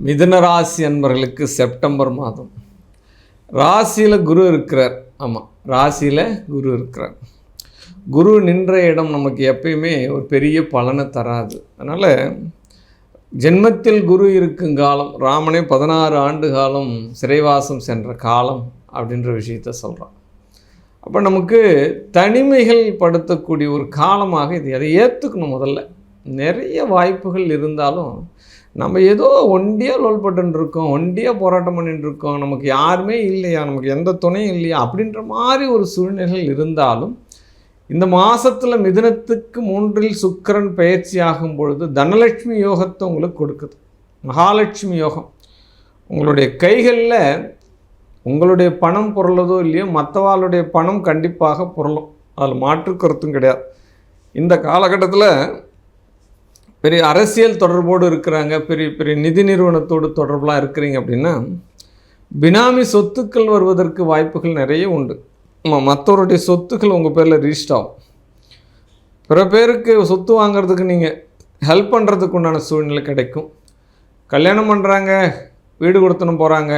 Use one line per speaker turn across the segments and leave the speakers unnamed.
மிதுன ராசி அன்பர்களுக்கு செப்டம்பர் மாதம் ராசியில் குரு இருக்கிறார். ஆமாம், ராசியில் குரு இருக்கிறார். குரு நின்ற இடம் நமக்கு எப்பயுமே ஒரு பெரிய பலனை தராது. அதனால் ஜென்மத்தில் குரு இருக்கும் காலம், ராமனே 16 ஆண்டு காலம் சிறைவாசம் சென்ற காலம் அப்படின்ற விஷயத்த சொல்கிறான். அப்போ நமக்கு தனிமைகள் படுத்தக்கூடிய ஒரு காலமாக இது. அதை ஏற்றுக்கணும். முதல்ல நிறைய வாய்ப்புகள் இருந்தாலும் நம்ம ஏதோ ஒண்டியாக லோல்பட்டுருக்கோம், ஒண்டியாக போராட்டம் பண்ணிட்டுருக்கோம், நமக்கு யாருமே இல்லையா, நமக்கு எந்த துணையும் இல்லையா அப்படின்ற மாதிரி ஒரு சூழ்நிலைகள் இருந்தாலும் இந்த மாதத்தில் மிதுனத்துக்கு 3 சுக்கிரன் பயிற்சி ஆகும் பொழுது தனலட்சுமி யோகத்தை உங்களுக்கு கொடுக்குது. மகாலட்சுமி யோகம். உங்களுடைய கைகளில் உங்களுடைய பணம் பொருளதோ இல்லையோ, மற்றவாளுடைய பணம் கண்டிப்பாக பொருளும். அதில் மாற்று கருத்தும் கிடையாது. இந்த காலகட்டத்தில் பெரிய அரசியல் தொடர்போடு இருக்கிறாங்க, பெரிய பெரிய நிதி நிறுவனத்தோடு தொடர்புலாம் இருக்கிறீங்க அப்படின்னா பினாமி சொத்துக்கள் வருவதற்கு வாய்ப்புகள் நிறைய உண்டு. மற்றவருடைய சொத்துக்கள் உங்கள் பேரில் ரிஜிஸ்டர் ஆகும். பிற பேருக்கு சொத்து வாங்கிறதுக்கு நீங்கள் ஹெல்ப் பண்ணுறதுக்கு உண்டான சூழ்நிலை கிடைக்கும். கல்யாணம் பண்ணுறாங்க, வீடு கொடுத்தனும் போகிறாங்க,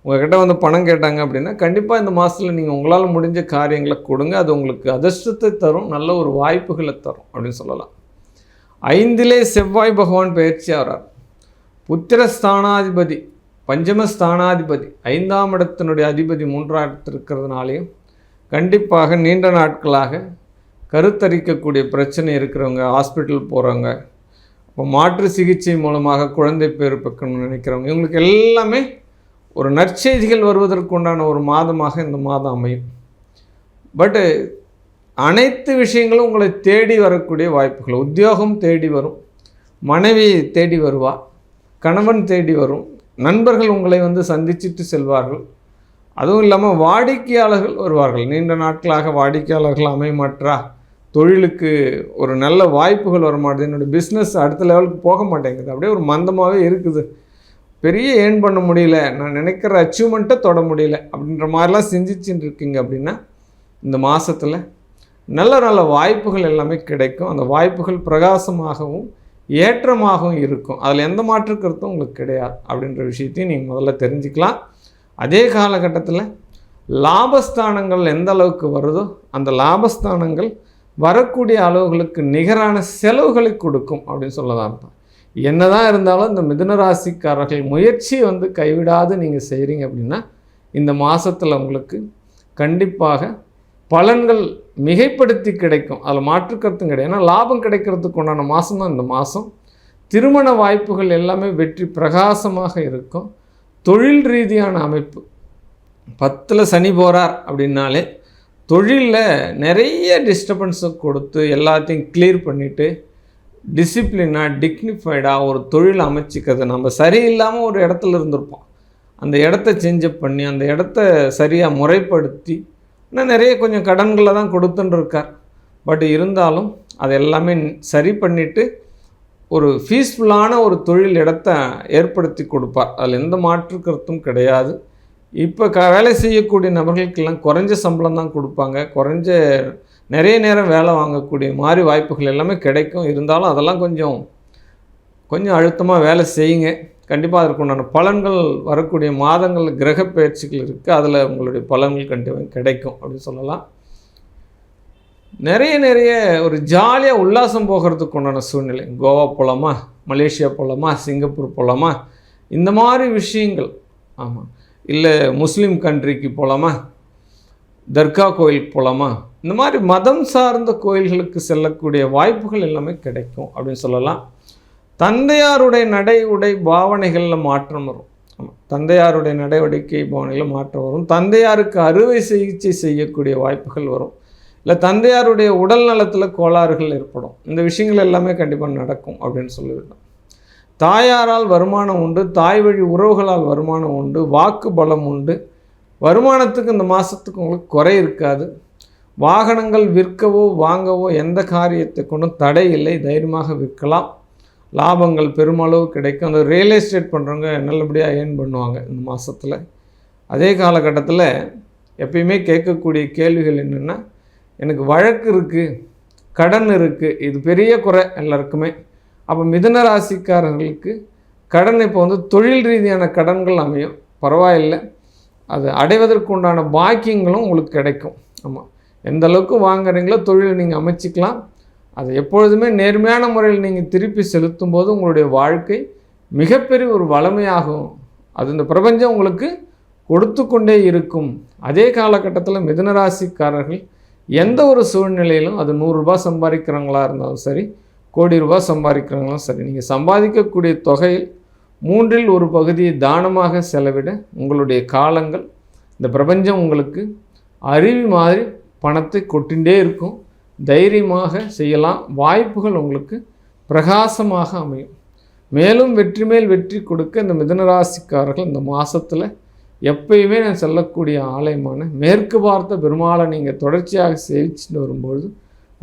உங்கள்கிட்ட வந்து பணம் கேட்டாங்க அப்படின்னா கண்டிப்பாக இந்த மாதத்தில் நீங்கள் உங்களால் முடிஞ்ச காரியங்களை கொடுங்க. அது உங்களுக்கு அதிர்ஷ்டத்தை தரும், நல்ல ஒரு வாய்ப்புகளை தரும் அப்படின்னு சொல்லலாம். 5 செவ்வாய் பகவான் பயிற்சி ஆகிறார். புத்திரஸ்தானாதிபதி, பஞ்சமஸ்தானாதிபதி, 5ஆம் இடத்தினுடைய அதிபதி 3ஆம் இடத்தில் இருக்கிறதுனாலையும் கண்டிப்பாக நீண்ட நாட்களாக கருத்தரிக்கக்கூடிய பிரச்சனை இருக்கிறவங்க, ஹாஸ்பிட்டல் போகிறவங்க, இப்போ மாற்று சிகிச்சை மூலமாக குழந்தை பேர் பெக்கணும்னு நினைக்கிறவங்க, இவங்களுக்கு எல்லாமே ஒரு நற்செய்திகள் வருவதற்கு உண்டான ஒரு மாதமாக இந்த மாதம் அமையும். பட்டு அனைத்து விஷயங்களும் உங்களை தேடி வரக்கூடிய வாய்ப்புகள். உத்தியோகம் தேடி வரும், மனைவி தேடி வருவா, கணவன் தேடி வரும், நண்பர்கள் உங்களை வந்து சந்திச்சுட்டு செல்வார்கள். அதுவும் இல்லாமல் வாடிக்கையாளர்கள் வருவார்கள். நீண்ட நாட்களாக வாடிக்கையாளர்கள் அமையமாற்றா, தொழிலுக்கு ஒரு நல்ல வாய்ப்புகள் வர மாட்டேது, என்னோடய பிஸ்னஸ் அடுத்த லெவலுக்கு போக மாட்டேங்குது, அப்படியே ஒரு மந்தமாகவே இருக்குது, பெரிய ஏர்ன் பண்ண முடியல, நான் நினைக்கிற அச்சீவ்மெண்ட்டை தொட முடியல அப்படின்ற மாதிரிலாம் செஞ்சிச்சுட்டு இருக்கீங்க அப்படின்னா இந்த மாதத்தில் நல்ல நல்ல வாய்ப்புகள் எல்லாமே கிடைக்கும். அந்த வாய்ப்புகள் பிரகாசமாகவும் ஏற்றமாகவும் இருக்கும். அதில் எந்த மாற்று கருத்தும் உங்களுக்கு கிடையாது அப்படின்ற விஷயத்தையும் நீங்கள் முதல்ல தெரிஞ்சுக்கலாம். அதே காலகட்டத்தில் லாபஸ்தானங்கள் எந்த அளவுக்கு வருதோ அந்த லாபஸ்தானங்கள் வரக்கூடிய அளவுகளுக்கு நிகரான செலவுகளை கொடுக்கும் அப்படின்னு சொல்லலாம். என்னதான் இருந்தாலும் இந்த மிதுன ராசிக்காரர்கள் முயற்சி வந்து கைவிடாது நீங்கள் செய்கிறீங்க அப்படின்னா இந்த மாதத்தில் உங்களுக்கு கண்டிப்பாக பலன்கள் மிகைப்படுத்தி கிடைக்கும். அதில் மாற்று கருத்தும் கிடையாது. ஏன்னா லாபம் கிடைக்கிறதுக்கு உண்டான மாதம் தான் இந்த மாதம். திருமண வாய்ப்புகள் எல்லாமே வெற்றி பிரகாசமாக இருக்கும். தொழில் ரீதியான அமைப்பு 10ல் சனி போகிறார் அப்படின்னாலே தொழிலில் நிறைய டிஸ்டர்பன்ஸை கொடுத்து எல்லாத்தையும் கிளியர் பண்ணிவிட்டு டிசிப்ளினாக டிக்னிஃபைடாக ஒரு தொழில் அமைச்சிக்கிறது. நம்ம சரியில்லாமல் ஒரு இடத்துல இருந்திருப்போம், அந்த இடத்த சேஞ்ச் பண்ணி அந்த இடத்த சரியாக முறைப்படுத்தி, இன்னும் நிறைய கொஞ்சம் கடன்களை தான் கொடுத்துன்னு இருக்கார். பட் இருந்தாலும் அது எல்லாமே சரி பண்ணிவிட்டு ஒரு பீஸ்ஃபுல்லான ஒரு தொழில் இடத்த ஏற்படுத்தி கொடுப்பார். அதில் எந்த மாற்று கருத்தும் கிடையாது. இப்போ வேலை செய்யக்கூடிய நபர்களுக்கெல்லாம் குறைஞ்ச சம்பளம் தான் கொடுப்பாங்க, குறைஞ்ச நிறைய நேரம் வேலை வாங்கக்கூடிய மாதிரி வாய்ப்புகள் எல்லாமே கிடைக்கும். இருந்தாலும் அதெல்லாம் கொஞ்சம் அழுத்தமாக வேலை செய்யுங்க. கண்டிப்பாக அதற்கு உண்டான பலன்கள் வரக்கூடிய மாதங்கள் கிரக பயிற்சிகள் இருக்குது, அதில் உங்களுடைய பலன்கள் கண்டிப்பாக கிடைக்கும் அப்படின்னு சொல்லலாம். நிறைய ஒரு ஜாலியாக உல்லாசம் போகிறதுக்கு உண்டான சூழ்நிலை. கோவா போகலாமா, மலேசியா போகலாமா, சிங்கப்பூர் போகலாமா, இந்த மாதிரி விஷயங்கள். ஆமாம், இல்லை முஸ்லீம் கண்ட்ரிக்கு போகலாமா, தர்கா கோயிலுக்கு போகலாமா, இந்த மாதிரி மதம் சார்ந்த கோயில்களுக்கு செல்லக்கூடிய வாய்ப்புகள் எல்லாமே கிடைக்கும் அப்படின்னு சொல்லலாம். தந்தையாருடைய நடை உடை பாவனைகளில் மாற்றம் வரும். தந்தையாருடைய நடவடிக்கை பாவனைகளில் மாற்றம் வரும். தந்தையாருக்கு அறுவை சிகிச்சை செய்யக்கூடிய வாய்ப்புகள் வரும். இல்லை தந்தையாருடைய உடல் நலத்தில் கோளாறுகள் ஏற்படும். இந்த விஷயங்கள் எல்லாமே கண்டிப்பாக நடக்கும் அப்படின்னு சொல்லிவிட்டோம். தாயாரால் வருமானம் உண்டு, தாய் வழி உறவுகளால் வருமானம் உண்டு, வாக்கு பலம் உண்டு. வருமானத்துக்கு இந்த மாதத்துக்கு உங்களுக்கு குறை இருக்காது. வாகனங்கள் விற்கவோ வாங்கவோ எந்த காரியத்தை கொண்டும் தடை இல்லை, தைரியமாக விற்கலாம். லாபங்கள் பெருமளவு கிடைக்கும். அந்த ரியல் எஸ்டேட் பண்ணுறவங்க நல்லபடியாக ஏர்ன் பண்ணுவாங்க இந்த மாதத்தில். அதே காலகட்டத்தில் எப்பயுமே கேட்கக்கூடிய கேள்விகள் என்னென்னா, எனக்கு வழக்கு இருக்குது, கடன் இருக்குது, இது பெரிய குறை எல்லாருக்குமே. அப்போ மிதுன ராசிக்காரர்களுக்கு கடன் இப்போ வந்து தொழில் ரீதியான கடன்கள் அமையும், பரவாயில்லை. அது அடைவதற்கு உண்டான பாக்கியங்களும் உங்களுக்கு கிடைக்கும். ஆமாம், எந்த அளவுக்கு வாங்குறீங்களோ தொழிலை நீங்கள் அமைச்சிக்கலாம். அதை எப்பொழுதுமே நேர்மையான முறையில் நீங்கள் திருப்பி செலுத்தும் போது உங்களுடைய வாழ்க்கை மிகப்பெரிய ஒரு வளமையாகும். அது இந்த பிரபஞ்சம் உங்களுக்கு கொடுத்து கொண்டே இருக்கும். அதே காலகட்டத்தில் மிதுனராசிக்காரர்கள் எந்த ஒரு சூழ்நிலையிலும் அது 100 ரூபாய் சம்பாதிக்கிறவங்களா இருந்தாலும் சரி, கோடி ரூபாய் சம்பாதிக்கிறவங்களும் சரி, நீங்கள் சம்பாதிக்கக்கூடிய தொகையில் 3இல் ஒரு பகுதியை தானமாக செலவிட உங்களுடைய காலங்கள் இந்த பிரபஞ்சம் உங்களுக்கு அருவி மாதிரி பணத்தை கொட்டிகிட்டே இருக்கும். தைரியமாக செய்யலாம். வாய்ப்புகள் உங்களுக்கு பிரகாசமாக அமையும். மேலும் வெற்றி மேல் வெற்றி கொடுக்க இந்த மிதுனராசிக்காரர்கள் இந்த மாதத்தில் எப்பயுமே நான் செல்லக்கூடிய ஆலயமான மேற்கு பார்த்த பெருமாளை நீங்கள் தொடர்ச்சியாக சேவிச்சுட்டு வரும்பொழுது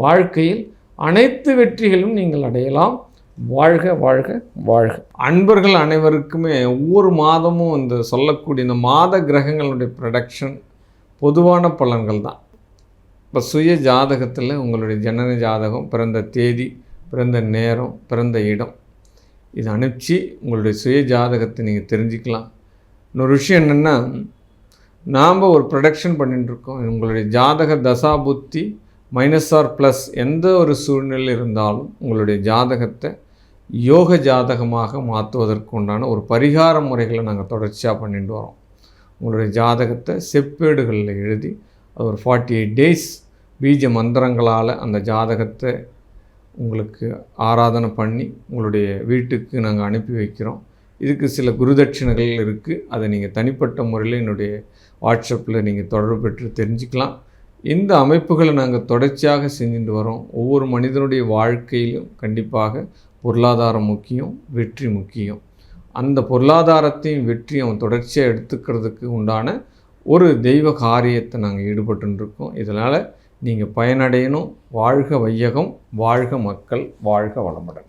வாழ்க்கையில் அனைத்து வெற்றிகளும் நீங்கள் அடையலாம். வாழ்க வாழ்க வாழ்க. அன்பர்கள் அனைவருக்குமே ஒவ்வொரு மாதமும் இந்த சொல்லக்கூடிய இந்த மாத கிரகங்களுடைய ப்ரொடக்ஷன் பொதுவான பலன்கள் தான். இப்போ சுய ஜாதகத்தில் உங்களுடைய ஜனன ஜாதகம், பிறந்த தேதி, பிறந்த நேரம், பிறந்த இடம், இது அனுப்பிச்சு உங்களுடைய சுய ஜாதகத்தை நீங்கள் தெரிஞ்சுக்கலாம். இன்னொரு விஷயம் என்னென்னா, நாம் ஒரு ப்ரொடக்ஷன் பண்ணிட்டுருக்கோம். உங்களுடைய ஜாதக தசா புத்தி மைனஸ் ஆர் ப்ளஸ் எந்த ஒரு சூழ்நிலை இருந்தாலும் உங்களுடைய ஜாதகத்தை யோக ஜாதகமாக மாற்றுவதற்கு உண்டான ஒரு பரிகார முறைகளை நாங்கள் தொடர்ச்சியாக பண்ணிட்டு வரோம். உங்களுடைய ஜாதகத்தை செப்பேடுகளில் எழுதி அது ஒரு 48 டேஸ் பீஜ மந்திரங்களால் அந்த ஜாதகத்தை உங்களுக்கு ஆராதனை பண்ணி உங்களுடைய வீட்டுக்கு நாங்கள் அனுப்பி வைக்கிறோம். இதுக்கு சில குருதட்சிணைகள் இருக்குது. அதை நீங்கள் தனிப்பட்ட முறையில் என்னுடைய வாட்ஸ்அப்பில் நீங்கள் தொடர்பு பெற்று தெரிஞ்சுக்கலாம். இந்த அமைப்புகளை நாங்கள் தொடர்ச்சியாக செஞ்சுட்டு வரோம். ஒவ்வொரு மனிதனுடைய வாழ்க்கையிலும் கண்டிப்பாக பொருளாதாரம் முக்கியம், வெற்றி முக்கியம். அந்த பொருளாதாரத்தையும் வெற்றியும் தொடர்ச்சியாக எடுத்துக்கிறதுக்கு உண்டான ஒரு தெய்வ காரியத்தை நாங்கள் ஈடுபட்டுருக்கோம். இதனால் நீங்கள் பயனடையணும். வாழ்க வையகம், வாழ்க மக்கள், வாழ்க வளமுடன்.